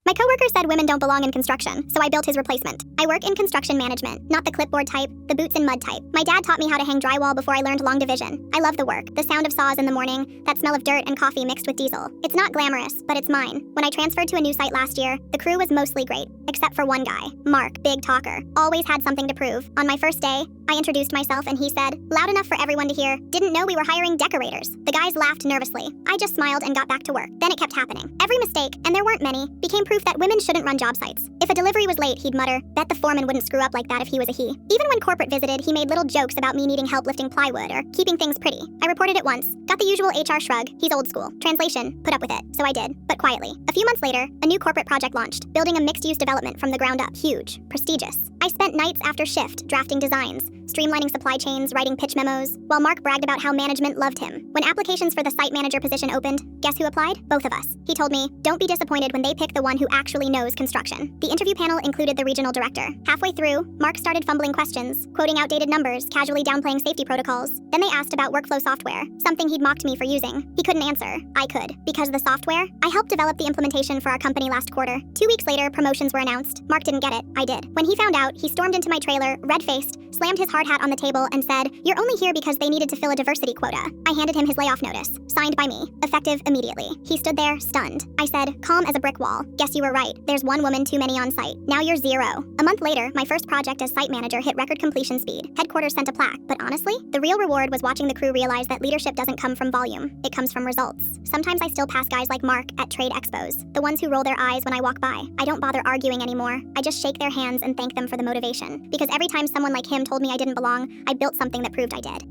My coworker said women don't belong in construction, so I built his replacement. I work in construction management, not the clipboard type, the boots and mud type. My dad taught me how to hang drywall before I learned long division. I love the work, the sound of saws in the morning, that smell of dirt and coffee mixed with diesel. It's not glamorous, but it's mine. When I transferred to a new site last year, the crew was mostly great, except for one guy, Mark, big talker. Always had something to prove. On my first day, I introduced myself and he said, loud enough for everyone to hear, didn't know we were hiring decorators. The guys laughed nervously. I just smiled and got back to work. Then it kept happening. Every mistake, and there weren't many, became proof that women shouldn't run job sites. If a delivery was late, he'd mutter, bet the foreman wouldn't screw up like that if he was a he. Even when corporate visited, he made little jokes about me needing help lifting plywood or keeping things pretty. I reported it once. Got the usual HR shrug. He's old school. Translation, put up with it. So I did, but quietly. A few months later, a new corporate project launched, building a mixed-use development from the ground up. Huge. Prestigious. I spent nights after shift drafting designs, streamlining supply chains, writing pitch memos, while Mark bragged about how management loved him. When applications for the site manager position opened, guess who applied? Both of us. He told me, don't be disappointed when they pick the one who actually knows construction. The interview panel included the regional director. Halfway through, Mark started fumbling questions, quoting outdated numbers, casually downplaying safety protocols. Then they asked about workflow software, something he'd mocked me for using. He couldn't answer. I could. Because the software? I helped develop the implementation for our company last quarter. 2 weeks later, promotions were announced. Mark didn't get it. I did. When he found out, he stormed into my trailer, red-faced, slammed his hard hat on the table, and said, you're only here because they needed to fill a diversity quota. I handed him his layoff notice, signed by me, effective immediately. He stood there, stunned. I said, calm as a brick wall. Guess you were right. There's one woman too many on site. Now you're 0. A month later, my first project as site manager hit record completion speed. Headquarters sent a plaque, but honestly, the real reward was watching the crew realize that leadership doesn't come from volume. It comes from results. Sometimes I still pass guys like Mark at trade expos, the ones who roll their eyes when I walk by. I don't bother arguing anymore. I just shake their hands and thank them for the motivation. Because every time someone like him told me I didn't belong, I built something that proved I did.